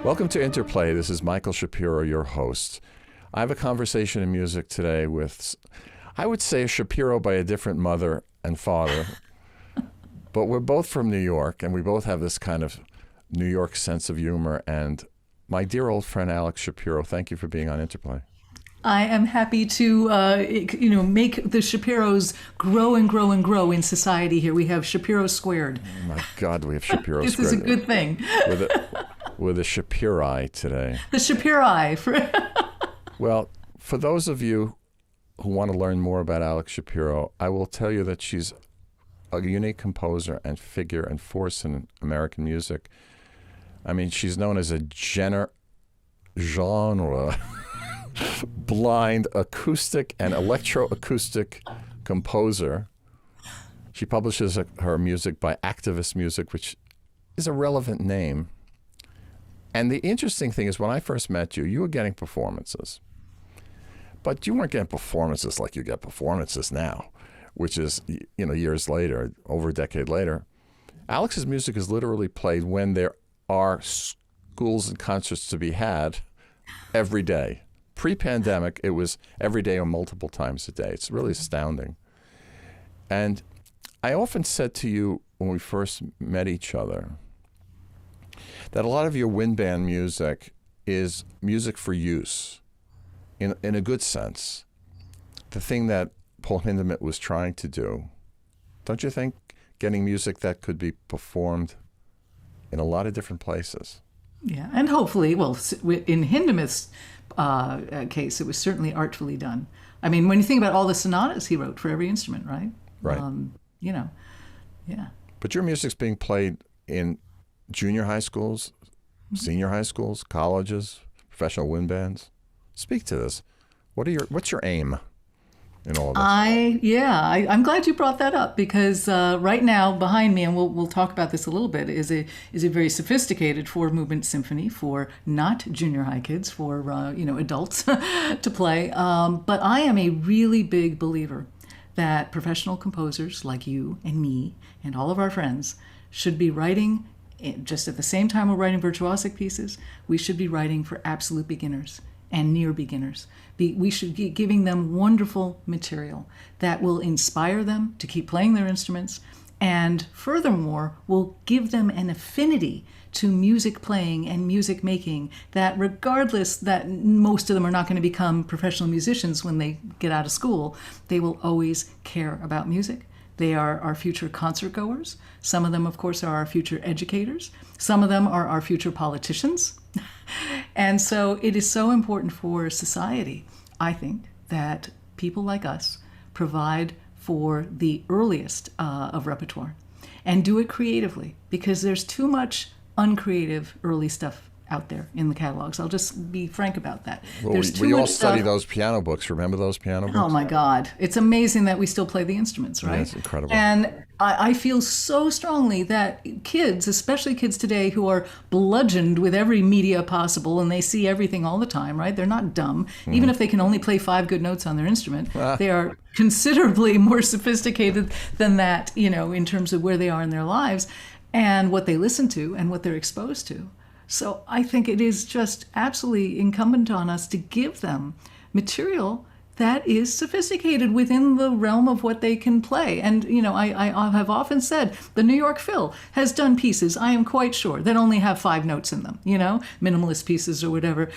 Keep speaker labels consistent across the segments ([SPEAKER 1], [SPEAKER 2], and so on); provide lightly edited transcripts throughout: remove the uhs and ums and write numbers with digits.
[SPEAKER 1] Welcome to Interplay. This is Michael Shapiro, your host. I have a conversation in music today with, I would say, a Shapiro by a different mother and father. But we're both from New York, and we both have this kind of New York sense of humor. And my dear old friend, Alex Shapiro, thank you for being on Interplay.
[SPEAKER 2] I am happy to, make the Shapiros grow and grow and grow in society here. We have Shapiro squared.
[SPEAKER 1] Oh my God, we have Shapiro
[SPEAKER 2] This
[SPEAKER 1] squared.
[SPEAKER 2] is a good thing.
[SPEAKER 1] With a Shapiri today.
[SPEAKER 2] The Shapiri.
[SPEAKER 1] Well, for those of you who want to learn more about Alex Shapiro, I will tell you that she's a unique composer and figure and force in American music. I mean, she's known as a genre blind acoustic and electro-acoustic composer. She publishes her music by Activist Music, which is a relevant name. And the interesting thing is, when I first met you, you were getting performances. But you weren't getting performances like you get performances now, which is, years later, over a decade later. Alex's music is literally played when there are schools and concerts to be had every day. Pre-pandemic, it was every day or multiple times a day. It's really astounding. And I often said to you when we first met each other that a lot of your wind band music is music for use, in a good sense. The thing that Paul Hindemith was trying to do, don't you think, getting music that could be performed in a lot of different places?
[SPEAKER 2] Yeah, and hopefully, well, in Hindemith's case, it was certainly artfully done. I mean, when you think about all the sonatas he wrote for every instrument, right?
[SPEAKER 1] Right.
[SPEAKER 2] Yeah.
[SPEAKER 1] But your music's being played in junior high schools, senior high schools, colleges, professional wind bands. Speak to this. What's your aim in all of this?
[SPEAKER 2] I'm glad you brought that up, because right now behind me, and we'll talk about this a little bit, is a very sophisticated 4-movement symphony for not junior high kids, for adults to play. But I am a really big believer that professional composers like you and me and all of our friends should be writing, just at the same time we're writing virtuosic pieces, we should be writing for absolute beginners and near beginners. We should be giving them wonderful material that will inspire them to keep playing their instruments, and furthermore will give them an affinity to music playing and music making, that regardless that most of them are not going to become professional musicians when they get out of school, they will always care about music. They are our future concert goers. Some of them, of course, are our future educators. Some of them are our future politicians. And so it is so important for society, I think, that people like us provide for the earliest of repertoire and do it creatively, because there's too much uncreative early stuff out there in the catalogs. I'll just be frank about that.
[SPEAKER 1] Well,
[SPEAKER 2] There's too
[SPEAKER 1] we all
[SPEAKER 2] much
[SPEAKER 1] study
[SPEAKER 2] stuff.
[SPEAKER 1] those piano books. Remember those piano books?
[SPEAKER 2] Oh my God. It's amazing that we still play the instruments, right?
[SPEAKER 1] Yeah, it's incredible.
[SPEAKER 2] And I feel so strongly that kids, especially kids today who are bludgeoned with every media possible and they see everything all the time, right? They're not dumb. Even if they can only play 5 good notes on their instrument, they are considerably more sophisticated than that, in terms of where they are in their lives and what they listen to and what they're exposed to. So I think it is just absolutely incumbent on us to give them material that is sophisticated within the realm of what they can play. And, I have often said the New York Phil has done pieces, I am quite sure, that only have 5 notes in them, minimalist pieces or whatever.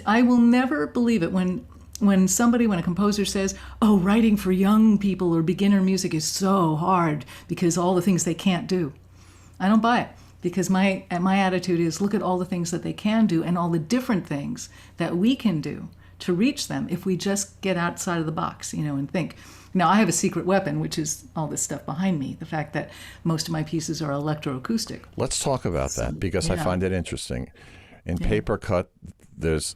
[SPEAKER 2] I will never believe it when a composer says, oh, writing for young people or beginner music is so hard because all the things they can't do. I don't buy it. Because my attitude is, look at all the things that they can do and all the different things that we can do to reach them if we just get outside of the box, and think. Now, I have a secret weapon, which is all this stuff behind me, the fact that most of my pieces are electroacoustic.
[SPEAKER 1] Let's talk about that, because I find it interesting. In Paper Cut,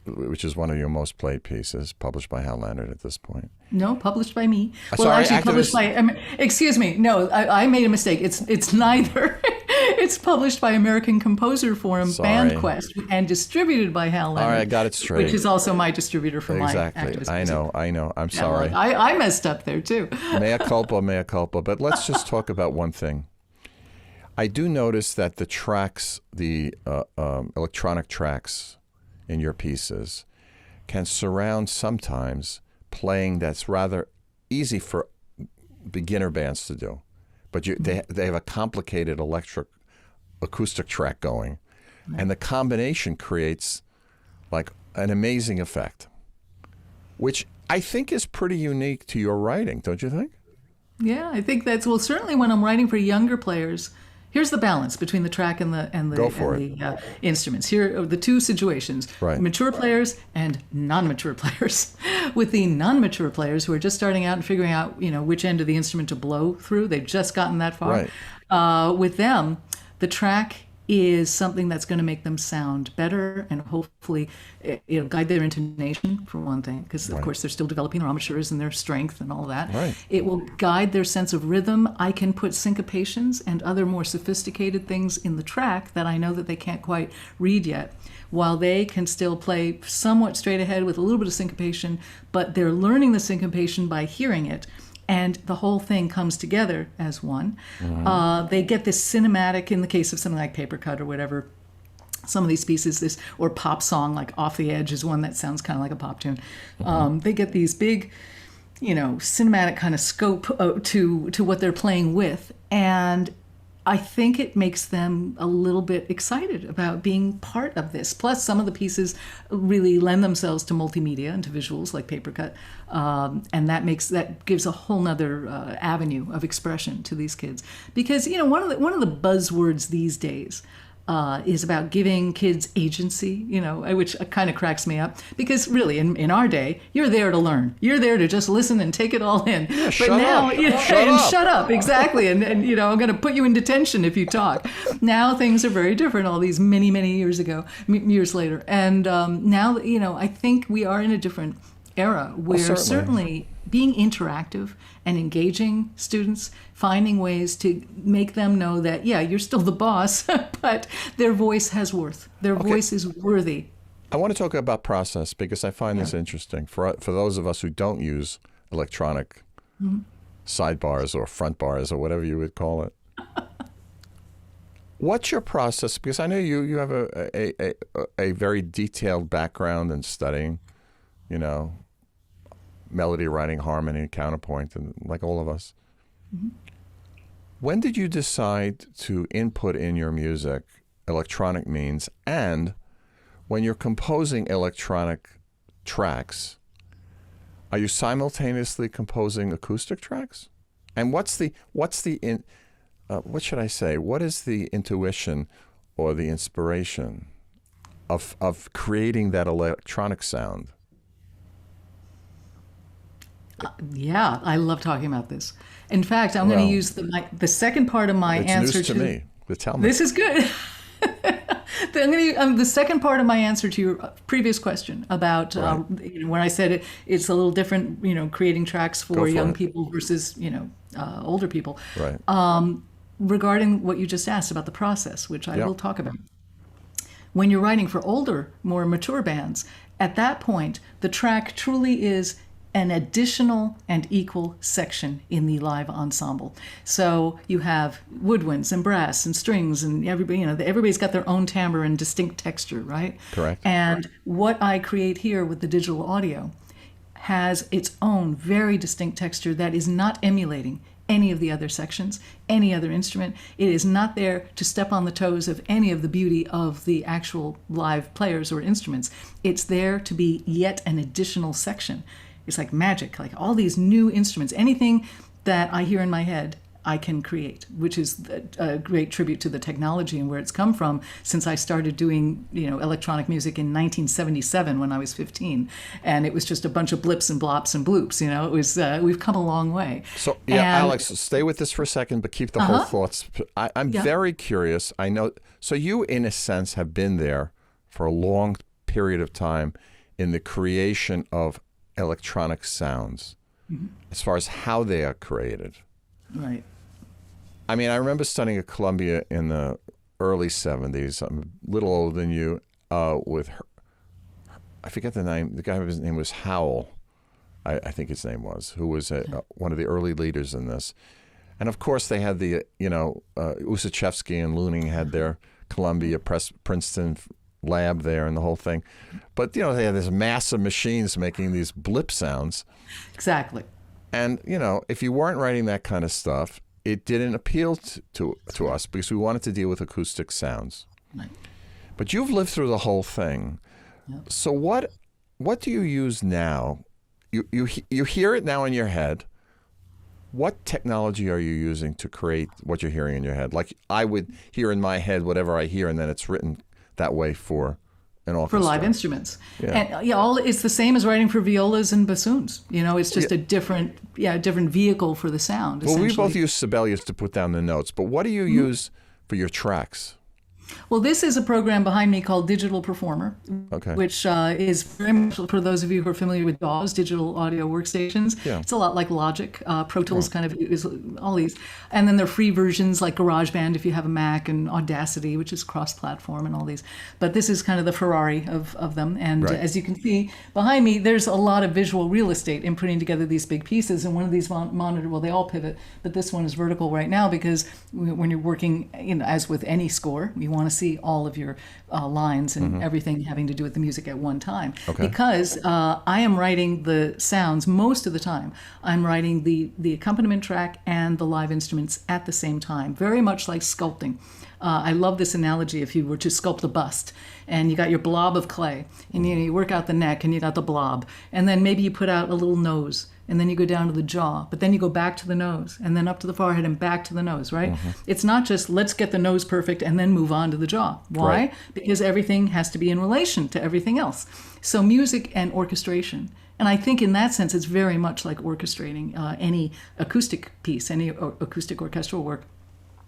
[SPEAKER 1] which is one of your most played pieces, published by Hal Leonard at this point.
[SPEAKER 2] No, published by me.
[SPEAKER 1] Well, actually,
[SPEAKER 2] published by. Excuse me. No, I made a mistake. It's neither. It's published by American Composer Forum, BandQuest, and distributed by Hal Leonard.
[SPEAKER 1] All right, I got it straight.
[SPEAKER 2] Which is also my distributor for my activist music.
[SPEAKER 1] I know. I'm sorry.
[SPEAKER 2] I messed up there too.
[SPEAKER 1] Mea culpa. But let's just talk about one thing. I do notice that the tracks, the electronic tracks in your pieces can surround sometimes playing that's rather easy for beginner bands to do. But they have a complicated electric acoustic track going. Right. And the combination creates like an amazing effect, which I think is pretty unique to your writing, don't you think?
[SPEAKER 2] Yeah, I think that's, well, certainly when I'm writing for younger players, here's the balance between the track and the instruments. Here are the two situations:
[SPEAKER 1] right. Mature
[SPEAKER 2] players and non-mature players. With the non-mature players who are just starting out and figuring out, which end of the instrument to blow through, they've just gotten that far.
[SPEAKER 1] Right.
[SPEAKER 2] With them, the track is something that's going to make them sound better and hopefully guide their intonation, for one thing, because of course they're still developing their embouchures and their strength and all that.
[SPEAKER 1] Right.
[SPEAKER 2] It will guide their sense of rhythm. I can put syncopations and other more sophisticated things in the track that I know that they can't quite read yet, while they can still play somewhat straight ahead with a little bit of syncopation, but they're learning the syncopation by hearing it. And the whole thing comes together as one. Mm-hmm. They get this cinematic, in the case of something like Paper Cut or whatever, some of these pieces, or pop song like Off the Edge is one that sounds kind of like a pop tune. Mm-hmm. They get these big, cinematic kind of scope to what they're playing with. And I think it makes them a little bit excited about being part of this. Plus, some of the pieces really lend themselves to multimedia and to visuals like Paper Cut, and that gives a whole nother avenue of expression to these kids. Because one of the buzzwords these days is about giving kids agency, which kind of cracks me up. Because really, in our day, you're there to learn. You're there to just listen and take it all in.
[SPEAKER 1] Yeah,
[SPEAKER 2] but now,
[SPEAKER 1] shut up,
[SPEAKER 2] exactly. And I'm going to put you in detention if you talk. Now things are very different. All these many years later, and now I think we are in a different era where certainly being interactive and engaging students, finding ways to make them know that, you're still the boss, but their voice has worth. Their voice is worthy.
[SPEAKER 1] I want to talk about process because I find this interesting. For those of us who don't use electronic sidebars or front bars or whatever you would call it, what's your process? Because I know you have a very detailed background in studying, melody, writing, harmony, counterpoint, and like all of us. Mm-hmm. When did you decide to input in your music electronic means? And when you're composing electronic tracks, are you simultaneously composing acoustic tracks? And what should I say? What is the intuition or the inspiration of creating that electronic sound?
[SPEAKER 2] I love talking about this. In fact, I'm going to use the second part of my answer
[SPEAKER 1] news to me. Tell me.
[SPEAKER 2] This is good. The second part of my answer to your previous question about when I said it's a little different, creating tracks for young people versus older people.
[SPEAKER 1] Right.
[SPEAKER 2] Regarding what you just asked about the process, which I will talk about. When you're writing for older, more mature bands, at that point, the track truly is an additional and equal section in the live ensemble. So you have woodwinds and brass and strings and everybody's got their own timbre and distinct texture, right?
[SPEAKER 1] Correct.
[SPEAKER 2] And what I create here with the digital audio has its own very distinct texture that is not emulating any of the other sections, any other instrument. It is not there to step on the toes of any of the beauty of the actual live players or instruments. It's there to be yet an additional section. It's like magic, like all these new instruments. Anything that I hear in my head, I can create, which is a great tribute to the technology and where it's come from since I started doing, electronic music in 1977 when I was 15. And it was just a bunch of blips and blops and bloops, It was, we've come a long way.
[SPEAKER 1] So, Alex, stay with this for a second, but keep the whole thoughts. I'm very curious. I know, so you, in a sense, have been there for a long period of time in the creation of electronic sounds, as far as how they are created.
[SPEAKER 2] Right.
[SPEAKER 1] I mean, I remember studying at Columbia in the early 70s. I'm a little older than you, with her, I forget the name. The guy's name was Howell, I think his name was, who was one of the early leaders in this. And of course, they had the, Usachevsky and Luning had their Columbia, Princeton lab there and the whole thing. But, they had this massive machines making these blip sounds.
[SPEAKER 2] Exactly.
[SPEAKER 1] And, if you weren't writing that kind of stuff, it didn't appeal to us because we wanted to deal with acoustic sounds.
[SPEAKER 2] Right.
[SPEAKER 1] But you've lived through the whole thing.
[SPEAKER 2] Yep.
[SPEAKER 1] So what do you use now? You hear it now in your head. What technology are you using to create what you're hearing in your head? Like I would hear in my head whatever I hear, and then it's written that way for an orchestra.
[SPEAKER 2] For live instruments.
[SPEAKER 1] Yeah.
[SPEAKER 2] And it's the same as writing for violas and bassoons. It's just a different vehicle for the sound.
[SPEAKER 1] Well, we both use Sibelius to put down the notes, but what do you use for your tracks?
[SPEAKER 2] Well, this is a program behind me called Digital Performer, which is very much for those of you who are familiar with DAWs, digital audio workstations. Yeah. It's a lot like Logic. Pro Tools kind of is all these. And then there are free versions like GarageBand if you have a Mac, and Audacity, which is cross-platform, and all these. But this is kind of the Ferrari of them. And as you can see behind me, there's a lot of visual real estate in putting together these big pieces. And one of these they all pivot, but this one is vertical right now because when you're working, as with any score, you want to see all of your lines and everything having to do with the music at one time. Okay. Because I am writing the sounds most of the time. I'm writing the accompaniment track and the live instruments at the same time, very much like sculpting. I love this analogy. If you were to sculpt a bust and you got your blob of clay and you work out the neck and you got the blob, and then maybe you put out a little nose, and then you go down to the jaw, but then you go back to the nose, and then up to the forehead and back to the nose, right? It's not just let's get the nose perfect and then move on to the jaw. Why? Right. Because everything has to be in relation to everything else. So music and orchestration. And I think in that sense, it's very much like orchestrating any acoustic piece, any acoustic orchestral work.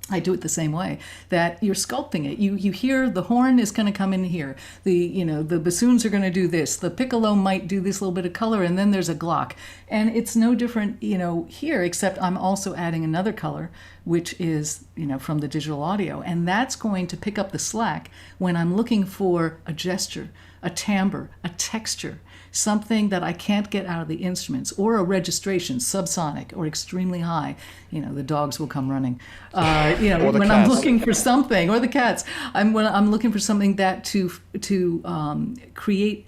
[SPEAKER 2] I do it the same way, that you're sculpting it. You hear the horn is going to come in here. The bassoons are going to do this. The piccolo might do this little bit of color, and then there's a Glock. And it's no different, here, except I'm also adding another color, which is, from the digital audio. And that's going to pick up the slack when I'm looking for a gesture, a timbre, a texture, something that I can't get out of the instruments, or a registration, subsonic or extremely high. The dogs will come running. When cats. I'm looking for something, or the cats, when I'm looking for something that to create,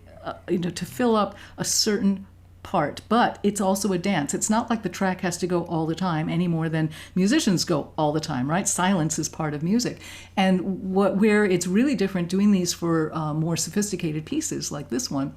[SPEAKER 2] to fill up a certain part. But it's also a dance. It's not like the track has to go all the time any more than musicians go all the time, right? Silence is part of music. And where it's really different doing these for more sophisticated pieces like this one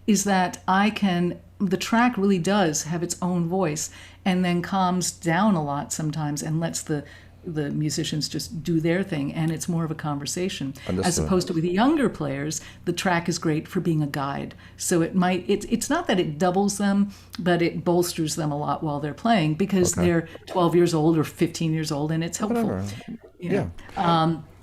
[SPEAKER 2] is that the track really does have its own voice and then calms down a lot sometimes and lets the musicians just do their thing, and it's more of a conversation. As opposed to with younger players, the track is great for being a guide. So it's not that it doubles them, but it bolsters them a lot while they're playing because they're 12 years old or 15 years old, and it's helpful.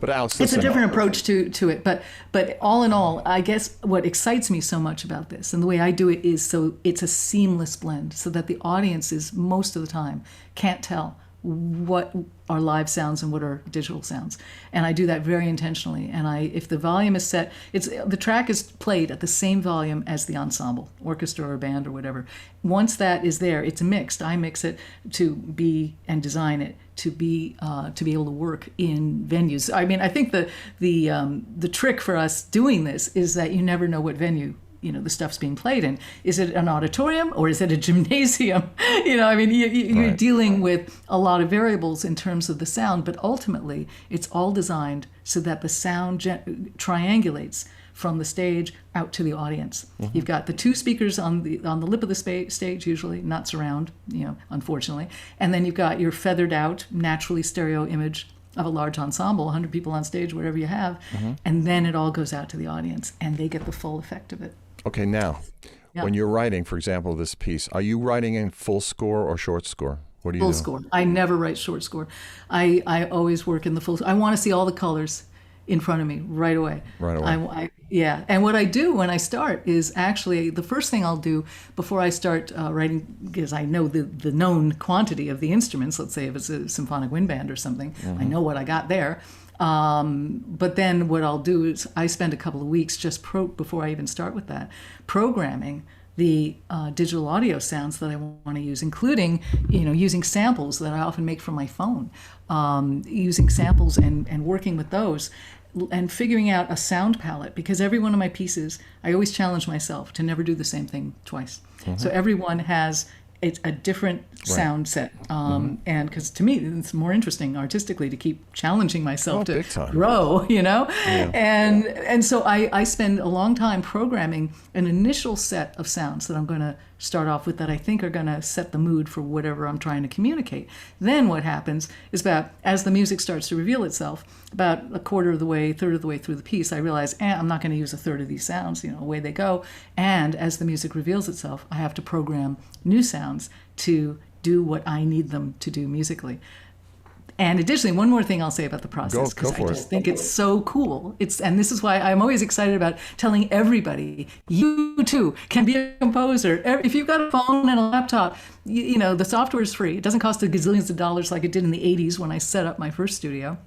[SPEAKER 2] But Alex, it's a different approach to it. But all in all, I guess what excites me so much about this and the way I do it is so it's a seamless blend so that the audiences most of the time can't tell what are live sounds and what are digital sounds. And I do that very intentionally. And if the volume is set, the track is played at the same volume as the ensemble, orchestra or band or whatever. Once that is there, it's mixed. I mix it to be and design it to be able to work in venues. I mean, I think the trick for us doing this is that you never know what venue the stuff's being played in. Is it an auditorium or is it a gymnasium? You're dealing with a lot of variables in terms of the sound, but ultimately it's all designed so that the sound triangulates from the stage out to the audience. You've got the two speakers on the lip of the stage, usually, not surround, unfortunately. And then you've got your feathered out, naturally stereo image of a large ensemble, 100 people on stage, whatever you have. And then it all goes out to the audience and they get the full effect of it.
[SPEAKER 1] Okay, now, when you're writing, for example, this piece, are you writing in full score or short score? What do you do?
[SPEAKER 2] Full score. I never write short score. I always work in the full. I want to see all the colors in front of me right away.
[SPEAKER 1] Right away.
[SPEAKER 2] And what I do when I start is actually the first thing I'll do before I start writing, because I know the known quantity of the instruments. Let's say if it's a symphonic wind band or something, I know what I got there. But then what I'll do is I spend a couple of weeks just before I even start with that, programming the digital audio sounds that I want to use, including, using samples that I often make from my phone, using samples and working with those and figuring out a sound palette, because every one of my pieces, I always challenge myself to never do the same thing twice. So everyone has a different sound set. And because to me, it's more interesting artistically to keep challenging myself to grow, And so I spend a long time programming an initial set of sounds that I'm going to start off with that I think are going to set the mood for whatever I'm trying to communicate. Then what happens is as the music starts to reveal itself, about a third of the way through the piece, I realize, I'm not going to use a third of these sounds, away they go. And as the music reveals itself, I have to program new sounds to do what I need them to do musically. And additionally, one more thing I'll say about the process, because I just think it's so cool. And this is why I'm always excited about telling everybody, you too can be a composer. If you've got a phone and a laptop, the software is free. It doesn't cost a gazillions of dollars like it did in the 80s when I set up my first studio.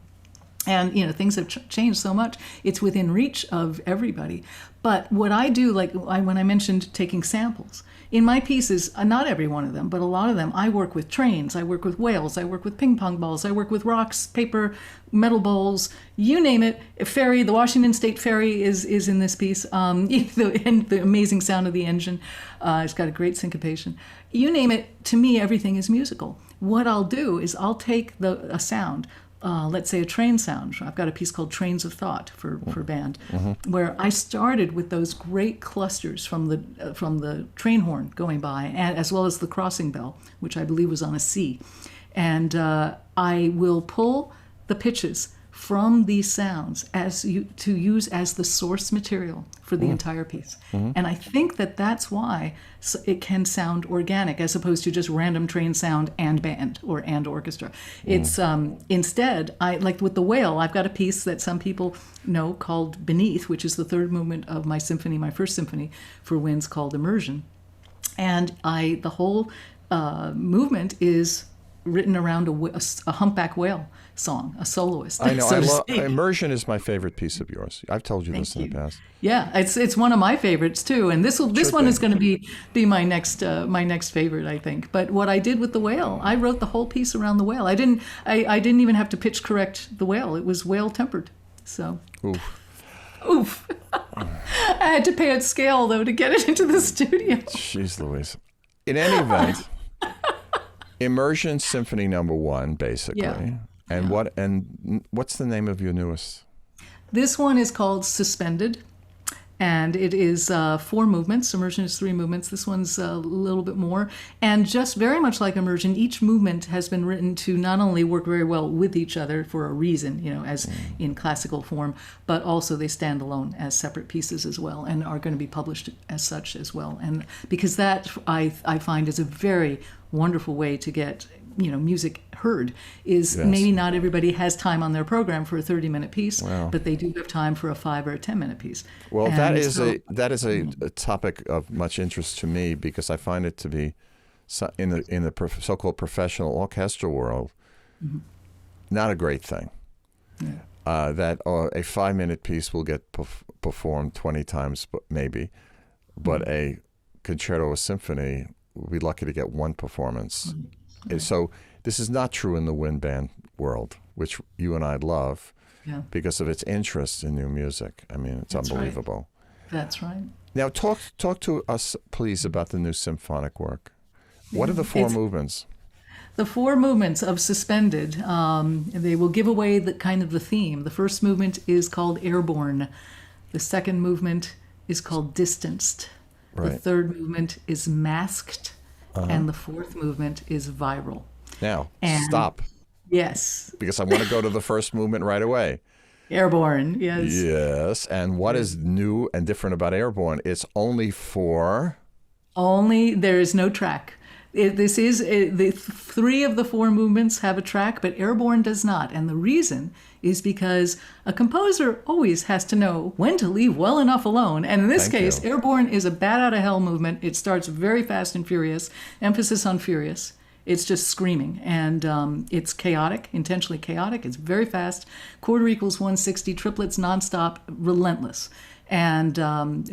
[SPEAKER 2] And, things have changed so much. It's within reach of everybody. But what I do, when I mentioned taking samples, in my pieces, not every one of them, but a lot of them, I work with trains, I work with whales, I work with ping pong balls, I work with rocks, paper, metal bowls, you name it. A ferry, the Washington State Ferry is in this piece. The amazing sound of the engine. It's got a great syncopation. You name it, to me, everything is musical. What I'll do is I'll take a sound, let's say a train sound. I've got a piece called Trains of Thought for band, where I started with those great clusters from the train horn going by, and as well as the crossing bell, which I believe was on a C. And I will pull the pitches from these sounds to use as the source material for the entire piece. And I think that's why it can sound organic as opposed to just random train sound and band or and orchestra. It's instead, like with the whale, I've got a piece that some people know called Beneath, which is the third movement of my first symphony for winds, called Immersion. And the whole movement is written around a humpback whale song, a soloist.
[SPEAKER 1] I know. Immersion is my favorite piece of yours. I've told you this in the past.
[SPEAKER 2] Yeah, it's one of my favorites too, and this one is going to be my next favorite, I think. But what I did with the whale, I wrote the whole piece around the whale. I didn't even have to pitch correct the whale. It was whale tempered. So. Oof. I had to pay it scale though to get it into the studio.
[SPEAKER 1] Jeez Louise. In any event. Immersion Symphony No. 1, basically.
[SPEAKER 2] Yeah.
[SPEAKER 1] And what's the name of your newest?
[SPEAKER 2] This one is called Suspended, and it is 4 movements. Immersion is 3 movements. This one's a little bit more. And just very much like Immersion, each movement has been written to not only work very well with each other for a reason, as in classical form, but also they stand alone as separate pieces as well and are going to be published as such as well. And because that I find is a very wonderful way to get music heard, is maybe not everybody has time on their program for a 30-minute piece, but they do have time for a 5 or a 10-minute piece.
[SPEAKER 1] Well, that is a topic of much interest to me, because I find it to be in the so-called professional orchestral world not a great thing. That a 5-minute piece will get performed 20 times, maybe, but a concerto or symphony, we'll be lucky to get 1 performance. Okay. So this is not true in the wind band world, which you and I love because of its interest in new music. I mean, it's unbelievable.
[SPEAKER 2] Right. That's right.
[SPEAKER 1] Now, talk to us, please, about the new symphonic work. What are the 4 movements?
[SPEAKER 2] The 4 movements of Suspended, they will give away the theme. The first movement is called Airborne. The second movement is called Distanced. Right. The third movement is Masked. And the fourth movement is Viral.
[SPEAKER 1] Now, stop.
[SPEAKER 2] Yes.
[SPEAKER 1] Because I want to go to the first movement right away.
[SPEAKER 2] Airborne, yes.
[SPEAKER 1] Yes. And what is new and different about Airborne? It's only
[SPEAKER 2] there is no track. The 3 of the 4 movements have a track, but Airborne does not. And the reason is because a composer always has to know when to leave well enough alone. And in this case, Airborne is a bat out of hell movement. It starts very fast and furious, emphasis on furious. It's just screaming. And it's chaotic, intentionally chaotic. It's very fast. Quarter equals 160, triplets nonstop, relentless. And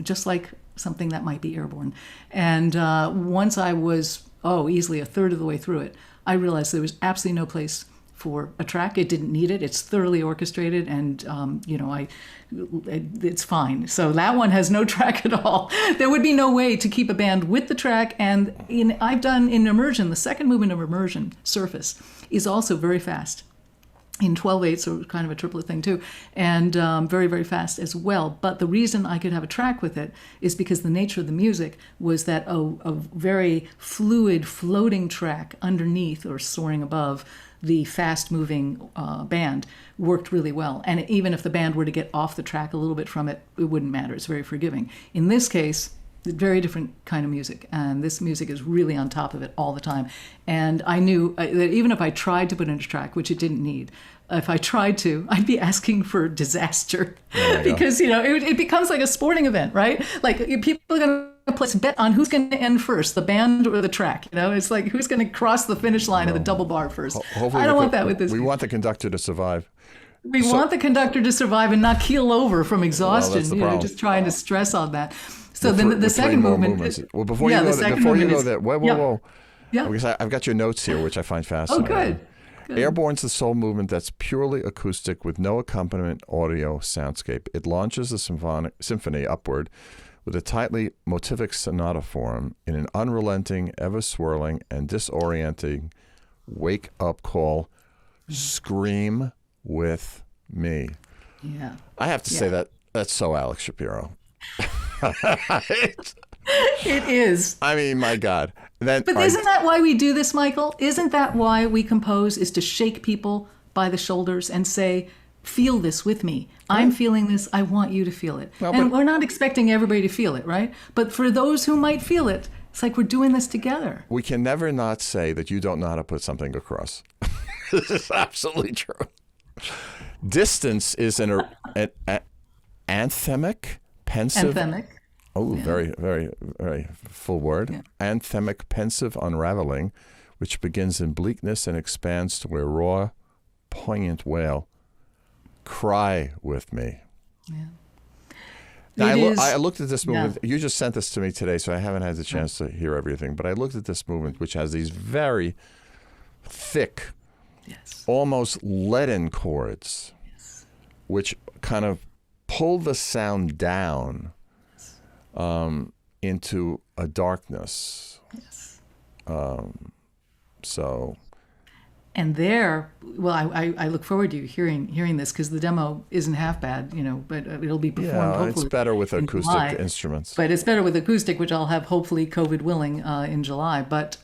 [SPEAKER 2] just like something that might be airborne. And once I was, easily a third of the way through it, I realized there was absolutely no place for a track. It didn't need it. It's thoroughly orchestrated, and it's fine. So that one has no track at all. There would be no way to keep a band with the track. And I've done in immersion, the second movement of immersion, Surface, is also very fast. In 12/8, so kind of a triplet thing too, and very, very fast as well. But the reason I could have a track with it is because the nature of the music was that a very fluid, floating track underneath or soaring above the fast-moving band worked really well. And even if the band were to get off the track a little bit from it, it wouldn't matter. It's very forgiving. In this case, very different kind of music, and this music is really on top of it all the time. And I knew that even if I tried to put in a track, which it didn't need, if I tried to, I'd be asking for disaster because it becomes like a sporting event, right? Like people are going to place a bet on who's going to end first, the band or the track. It's like who's going to cross the finish line of the double bar first. I don't want that with this.
[SPEAKER 1] We want the conductor to survive.
[SPEAKER 2] We want the conductor to survive and not keel over from exhaustion.
[SPEAKER 1] Well,
[SPEAKER 2] just trying to stress on that. So then the second movement.
[SPEAKER 1] Well, before you go there, whoa.
[SPEAKER 2] Yeah.
[SPEAKER 1] Because I've got your notes here, which I find fascinating.
[SPEAKER 2] Oh, good.
[SPEAKER 1] Airborne's the sole movement that's purely acoustic with no accompaniment audio soundscape. It launches the symphony upward with a tightly motivic sonata form in an unrelenting, ever-swirling, and disorienting wake-up call. Scream with me.
[SPEAKER 2] Yeah.
[SPEAKER 1] I have to say that's so Alex Shapiro.
[SPEAKER 2] It is.
[SPEAKER 1] I mean, my God.
[SPEAKER 2] But isn't that why we do this, Michael? Isn't that why we compose, is to shake people by the shoulders and say, feel this with me. I'm feeling this. I want you to feel it. And we're not expecting everybody to feel it, right? But for those who might feel it, it's like we're doing this together.
[SPEAKER 1] We can never not say that you don't know how to put something across. This is absolutely true. Distance is an anthemic, pensive.
[SPEAKER 2] Anthemic.
[SPEAKER 1] Oh, very, very, very full word. Yeah. Anthemic, pensive unraveling, which begins in bleakness and expands to a raw, poignant wail. Cry with me.
[SPEAKER 2] Yeah.
[SPEAKER 1] Now, I looked at this movement. Yeah. You just sent this to me today, so I haven't had the chance to hear everything. But I looked at this movement, which has these very thick, almost leaden chords, which kind of pull the sound down into a darkness.
[SPEAKER 2] Yes.
[SPEAKER 1] So.
[SPEAKER 2] And there, well, I look forward to you hearing this because the demo isn't half bad, but it'll be performed hopefully.
[SPEAKER 1] It's better with acoustic
[SPEAKER 2] July.
[SPEAKER 1] Instruments.
[SPEAKER 2] But it's better with acoustic, which I'll have hopefully COVID willing in July. But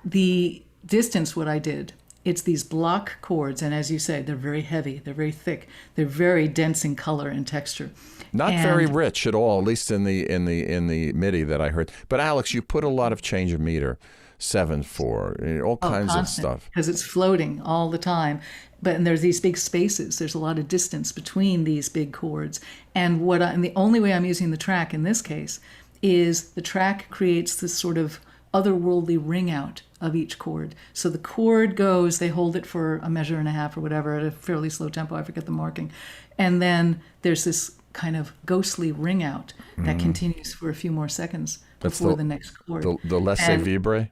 [SPEAKER 2] the distance, what I did, it's these block chords, and as you say, they're very heavy, they're very thick, they're very dense in color and texture.
[SPEAKER 1] Not very rich at all, at least in the MIDI that I heard. But Alex, you put a lot of change of meter, 7/4, all kinds of stuff.
[SPEAKER 2] Because it's floating all the time. And there's these big spaces. There's a lot of distance between these big chords. And the only way I'm using the track in this case is the track creates this sort of otherworldly ring out of each chord. So the chord goes, they hold it for a measure and a half or whatever at a fairly slow tempo, I forget the marking. And then there's this kind of ghostly ring out that continues for a few more seconds before the next chord.
[SPEAKER 1] The laissez-vibrer?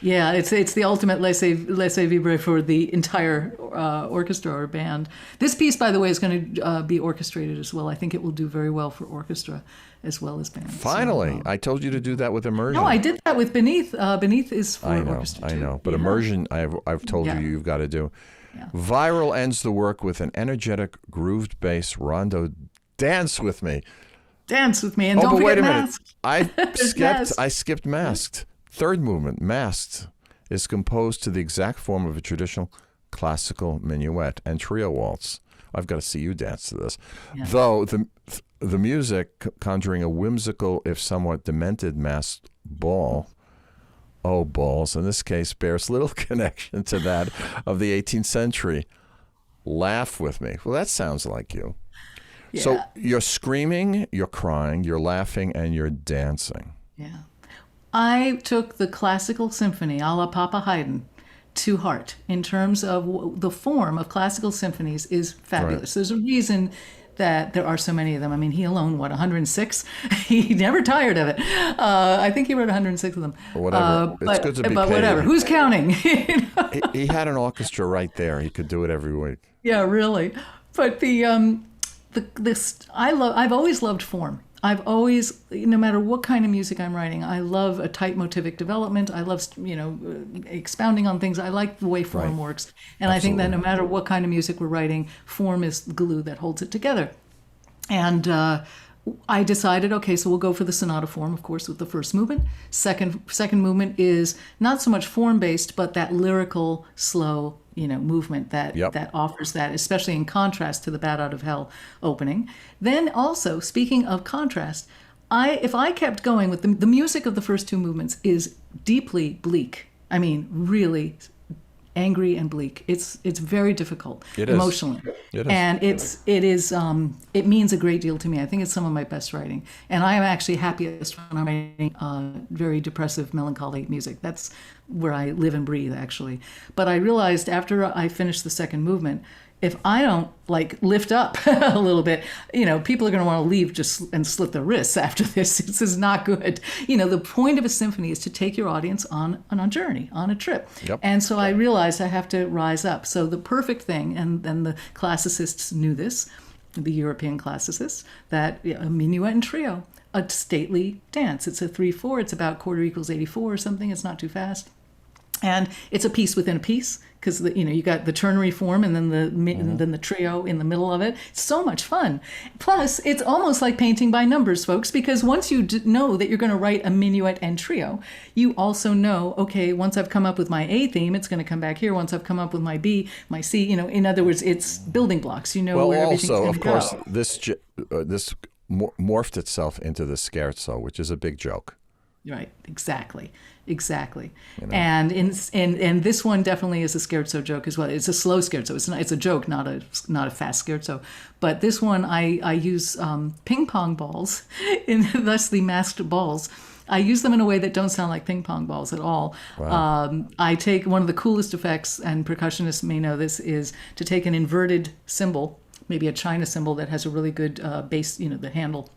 [SPEAKER 2] Yeah, it's the ultimate laissez-vibrer for the entire orchestra or band. This piece, by the way, is going to be orchestrated as well. I think it will do very well for orchestra as well as band.
[SPEAKER 1] Finally, I told you to do that with immersion.
[SPEAKER 2] No, I did that with Beneath. Beneath is for orchestra too.
[SPEAKER 1] I know, but immersion, I've told you you've got to do. Yeah. Viral ends the work with an energetic, grooved bass rondo. Dance with me.
[SPEAKER 2] Dance with me, and don't forget Masked.
[SPEAKER 1] I skipped Masked. Third movement, Masked, is composed to the exact form of a traditional classical minuet and trio waltz. I've got to see you dance to this. Yeah. Though the music conjuring a whimsical, if somewhat demented masked ball, oh balls, in this case bears little connection to that of the 18th century. Laugh with me. Well, that sounds like you. Yeah. So you're screaming, you're crying, you're laughing, and you're dancing.
[SPEAKER 2] Yeah. I took the classical symphony, a la Papa Haydn, to heart in terms of the form of classical symphonies is fabulous. Right. There's a reason that there are so many of them. I mean, he alone, 106? He never tired of it. I think he wrote 106 of them.
[SPEAKER 1] Whatever. It's good to be
[SPEAKER 2] but
[SPEAKER 1] paid.
[SPEAKER 2] whatever. Who's counting?
[SPEAKER 1] He had an orchestra right there. He could do it every week.
[SPEAKER 2] Yeah, really. But I've always loved form. I've always, no matter what kind of music I'm writing, I love a tight motivic development. I love, expounding on things. I like the way form works. And I think that no matter what kind of music we're writing, form is the glue that holds it together. And I decided, okay, so we'll go for the sonata form, of course, with the first movement. Second movement is not so much form-based, but that lyrical, slow, movement that offers that, especially in contrast to the Bat Out of Hell opening. Then also, speaking of contrast, if I kept going with the music of the first two movements is deeply bleak. I mean, really angry and bleak. It's very difficult emotionally.
[SPEAKER 1] It is.
[SPEAKER 2] And it means a great deal to me. I think it's some of my best writing. And I am actually happiest when I'm writing very depressive, melancholy music. That's where I live and breathe, actually. But I realized after I finished the second movement, if I don't lift up a little bit, people are going to want to leave and slit their wrists after this. This is not good. The point of a symphony is to take your audience on a journey, on a trip.
[SPEAKER 1] Yep.
[SPEAKER 2] And so I realized I have to rise up. So the perfect thing, and the classicists knew this, the European classicists, that a minuet and trio, a stately dance. It's a 3/4. It's about quarter equals 84 or something. It's not too fast. And it's a piece within a piece, because you got the ternary form and then then the trio in the middle of it. It's so much fun. Plus, it's almost like painting by numbers, folks, because once you know that you're going to write a minuet and trio, you also know, okay, once I've come up with my A theme, it's going to come back here. Once I've come up with my B, my C, in other words, it's building blocks. Where everything's going to go.
[SPEAKER 1] Well, also, of course, this morphed itself into the scherzo, which is a big joke.
[SPEAKER 2] Right, exactly. And in this one definitely is a scherzo joke as well. It's a slow scherzo. It's a joke, not a fast scherzo. But this one I use ping pong balls, thusly masked balls. I use them in a way that don't sound like ping pong balls at all.
[SPEAKER 1] Wow.
[SPEAKER 2] I take one of the coolest effects, and percussionists may know this, is to take an inverted cymbal, maybe a China cymbal that has a really good bass, the handle,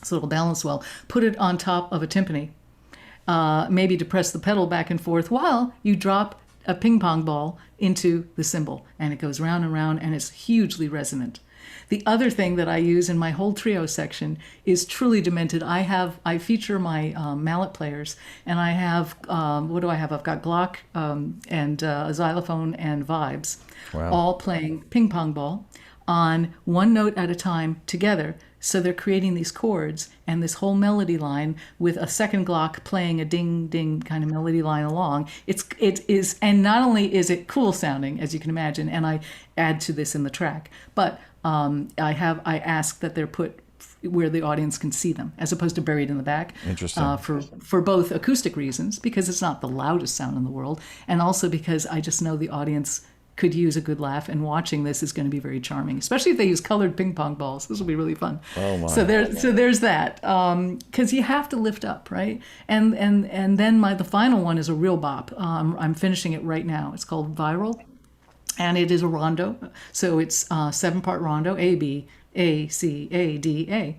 [SPEAKER 2] so it'll balance well. Put it on top of a timpani. Maybe depress the pedal back and forth while you drop a ping pong ball into the cymbal, and it goes round and round, and it's hugely resonant. The other thing that I use in my whole trio section is truly demented. I feature my mallet players, and I have, what do I have? I've got Glock and a xylophone and vibes, all playing ping pong ball on one note at a time together. So they're creating these chords and this whole melody line with a second Glock playing a ding ding kind of melody line along. It is, and not only is it cool sounding, as you can imagine, and I add to this in the track, but I ask that they're put where the audience can see them, as opposed to buried in the back.
[SPEAKER 1] Interesting.
[SPEAKER 2] For both acoustic reasons, because it's not the loudest sound in the world, and also because I just know the audience could use a good laugh, and watching this is going to be very charming, especially if they use colored ping pong balls. This will be really fun.
[SPEAKER 1] Oh my!
[SPEAKER 2] So there's that, because you have to lift up, right? And then the final one is a real bop. I'm finishing it right now. It's called Viral, and it is a rondo. So it's 7-part rondo: A B A C A D A.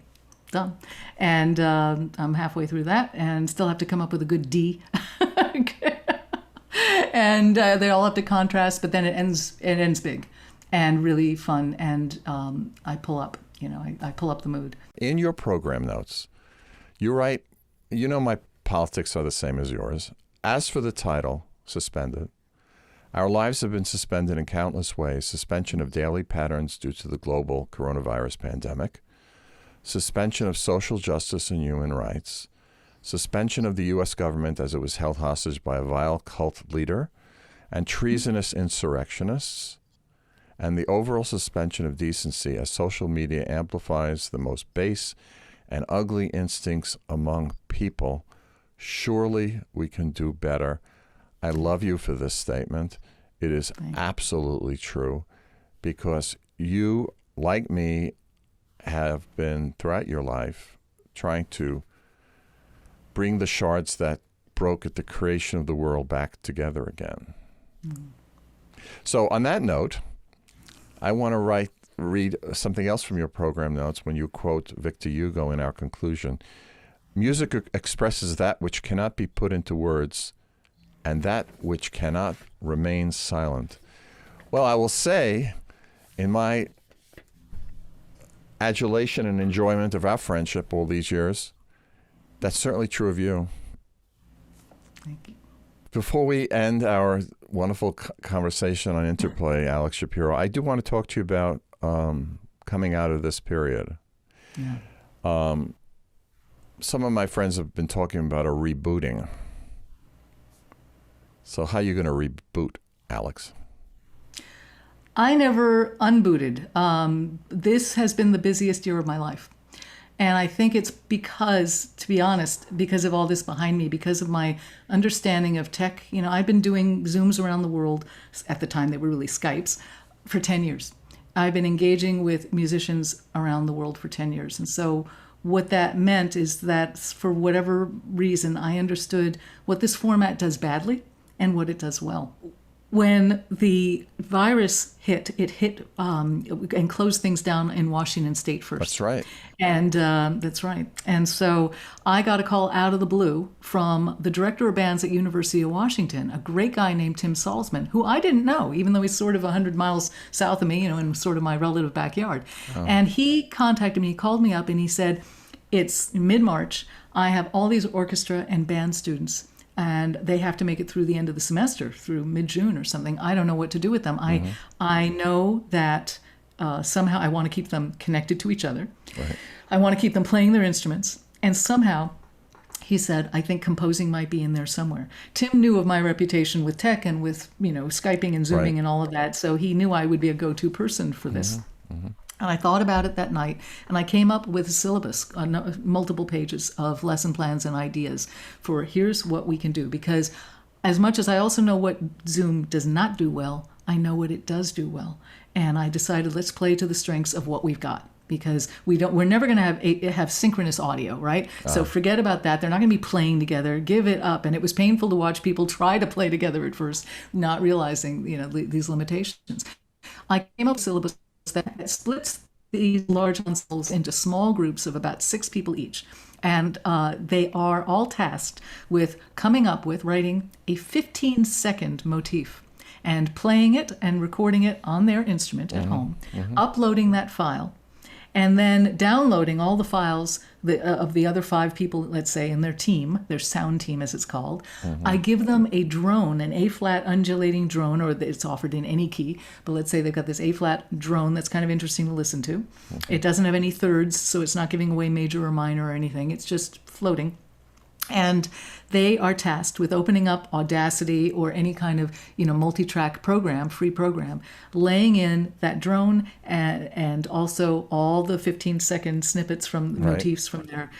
[SPEAKER 2] Done. And I'm halfway through that, and still have to come up with a good D. And they all have to contrast, but then it ends big and really fun. And I pull up, I pull up the mood.
[SPEAKER 1] In your program notes, you write, my politics are the same as yours. As for the title, suspended, our lives have been suspended in countless ways. Suspension of daily patterns due to the global coronavirus pandemic, suspension of social justice and human rights, suspension of the U.S. government as it was held hostage by a vile cult leader and treasonous insurrectionists, and the overall suspension of decency as social media amplifies the most base and ugly instincts among people. Surely we can do better. I love you for this statement. It is absolutely true, because you, like me, have been throughout your life trying to bring the shards that broke at the creation of the world back together again. So on that note, I want to write read something else from your program notes when you quote Victor Hugo in our conclusion. Music expresses that which cannot be put into words and that which cannot remain silent. Well, I will say, in my adulation and enjoyment of our friendship all these years, that's certainly true of you.
[SPEAKER 2] Thank you.
[SPEAKER 1] Before we end our wonderful conversation on Interplay, Alex Shapiro, I do want to talk to you about coming out of this period.
[SPEAKER 2] Yeah.
[SPEAKER 1] Some of my friends have been talking about a rebooting. So how are you going to reboot, Alex?
[SPEAKER 2] I never unbooted. This has been the busiest year of my life. And I think it's because, to be honest, because of all this behind me, because of my understanding of tech. You know, I've been doing Zooms around the world, at the time they were really Skypes, for 10 years. I've been engaging with musicians around the world for 10 years. And so what that meant is that for whatever reason, I understood what this format does badly and what it does well. When the virus hit, it hit and closed things down in Washington State first.
[SPEAKER 1] That's right.
[SPEAKER 2] And that's right. And so I got a call out of the blue from the director of bands at University of Washington, a great guy named Tim Salzman, who I didn't know, even though he's sort of 100 miles south of me, you know, in sort of my relative backyard. Oh. And he contacted me, he called me up, and he said, it's mid-March. I have all these orchestra and band students, and they have to make it through the end of the semester, through mid-June or something. I don't know what to do with them. Mm-hmm. I know that somehow I want to keep them connected to each other. Right. I want to keep them playing their instruments. And somehow, he said, I think composing might be in there somewhere. Tim knew of my reputation with tech and with, you know, Skyping and Zooming and all of that. So he knew I would be a go-to person for this. Mm-hmm. Mm-hmm. And I thought about it that night, and I came up with a syllabus, multiple pages of lesson plans and ideas for here's what we can do. Because as much as I also know what Zoom does not do well, I know what it does do well. And I decided let's play to the strengths of what we've got. Because we're never going to have synchronous audio, right? So forget about that. They're not going to be playing together. Give it up. And it was painful to watch people try to play together at first, not realizing, you know, these limitations. I came up with a syllabus that splits these large ensembles into small groups of about 6 people each. And they are all tasked with coming up with writing a 15-second motif and playing it and recording it on their instrument at home, uploading that file, and then downloading all the files of the other 5 people, let's say, in their team, their sound team as it's called. I give them a drone, an A-flat undulating drone, or it's offered in any key, but let's say they've got this A-flat drone that's kind of interesting to listen to. It doesn't have any thirds, so it's not giving away major or minor or anything. It's just floating. And they are tasked with opening up Audacity or any kind of, you know, multi-track program, free program, laying in that drone and also all the 15-second snippets from motifs from their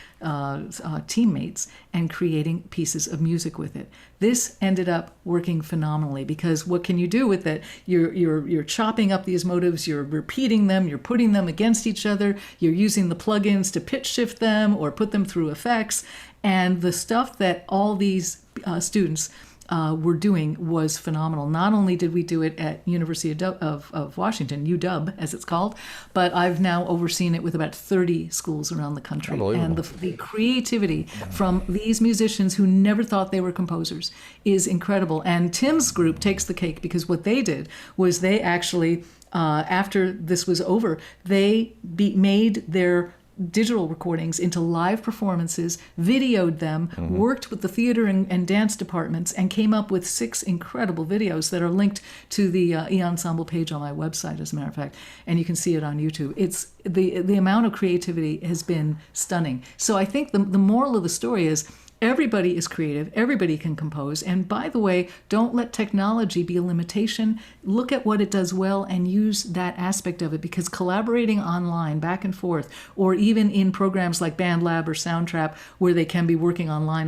[SPEAKER 2] teammates and creating pieces of music with it. This ended up working phenomenally because what can you do with it? You're chopping up these motives, you're repeating them, you're putting them against each other, you're using the plugins to pitch shift them or put them through effects. And the stuff that all these students were doing was phenomenal. Not only did we do it at University of Washington, UW as it's called, but I've now overseen it with about 30 schools around the country. And the creativity from these musicians who never thought they were composers is incredible. And Tim's group takes the cake because what they did was they actually, after this was over, they made their digital recordings into live performances, videoed them, worked with the theater and dance departments, and came up with 6 incredible videos that are linked to the E-Ensemble page on my website, as a matter of fact, and you can see it on YouTube. It's the amount of creativity has been stunning. So I think the moral of the story is everybody is creative, everybody can compose, and by the way, don't let technology be a limitation. Look at what it does well and use that aspect of it, because collaborating online back and forth, or even in programs like BandLab or Soundtrap, where they can be working online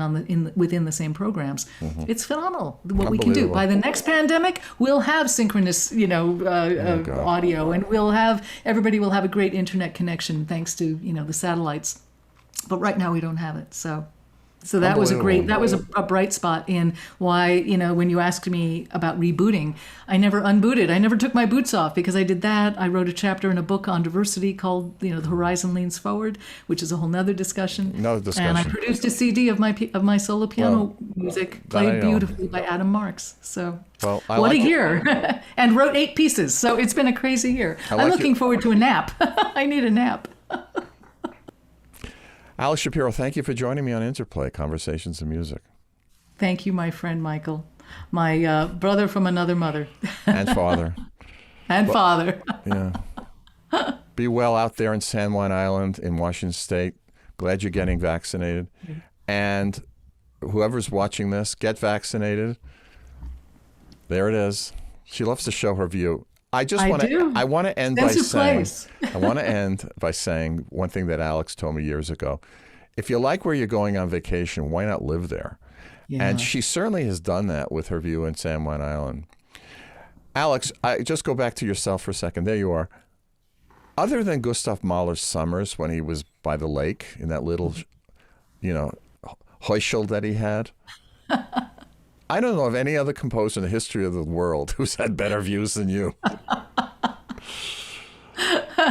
[SPEAKER 2] within the same programs, it's phenomenal what we can do. By the next pandemic, we'll have synchronous, audio, and everybody will have a great internet connection thanks to, the satellites. But right now we don't have it, so So that was
[SPEAKER 1] Unbelievable.
[SPEAKER 2] a bright spot in why, when you asked me about rebooting, I never unbooted. I never took my boots off because I did that. I wrote a chapter in a book on diversity called, The Horizon Leans Forward, which is a whole nother discussion.
[SPEAKER 1] Another
[SPEAKER 2] And I
[SPEAKER 1] discussion.
[SPEAKER 2] produced a CD of my solo piano music
[SPEAKER 1] that I
[SPEAKER 2] played
[SPEAKER 1] know.
[SPEAKER 2] beautifully by Adam Marks. So
[SPEAKER 1] Well, I
[SPEAKER 2] what
[SPEAKER 1] like
[SPEAKER 2] a
[SPEAKER 1] it.
[SPEAKER 2] year. And wrote 8 pieces. So it's been a crazy year.
[SPEAKER 1] like
[SPEAKER 2] I'm
[SPEAKER 1] it.
[SPEAKER 2] looking forward to a nap. I need a nap.
[SPEAKER 1] Alex Shapiro, thank you for joining me on Interplay, Conversations in Music.
[SPEAKER 2] Thank you, my friend Michael, my brother from another mother
[SPEAKER 1] And father.
[SPEAKER 2] and father.
[SPEAKER 1] Yeah. Be well out there in San Juan Island in Washington State. Glad you're getting vaccinated. And whoever's watching this, get vaccinated. There it is. She loves to show her view. I want to end by
[SPEAKER 2] Sense of
[SPEAKER 1] saying
[SPEAKER 2] place.
[SPEAKER 1] I want to end by saying one thing that Alex told me years ago. If you like where you're going on vacation, why not live there?
[SPEAKER 2] Yeah.
[SPEAKER 1] And she certainly has done that with her view in San Juan Island. Alex, I just go back to yourself for a second. There you are. Other than Gustav Mahler's Summers when he was by the lake in that little, Heuschel that he had, I don't know of any other composer in the history of the world who's had better views than you.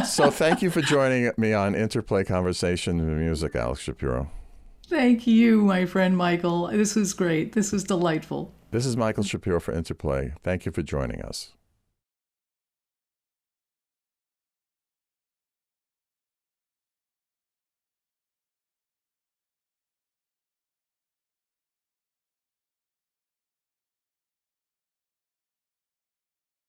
[SPEAKER 1] So thank you for joining me on Interplay Conversation in Music, Alex Shapiro.
[SPEAKER 2] Thank you, my friend Michael. This was great. This was delightful.
[SPEAKER 1] This is Michael Shapiro for Interplay. Thank you for joining us.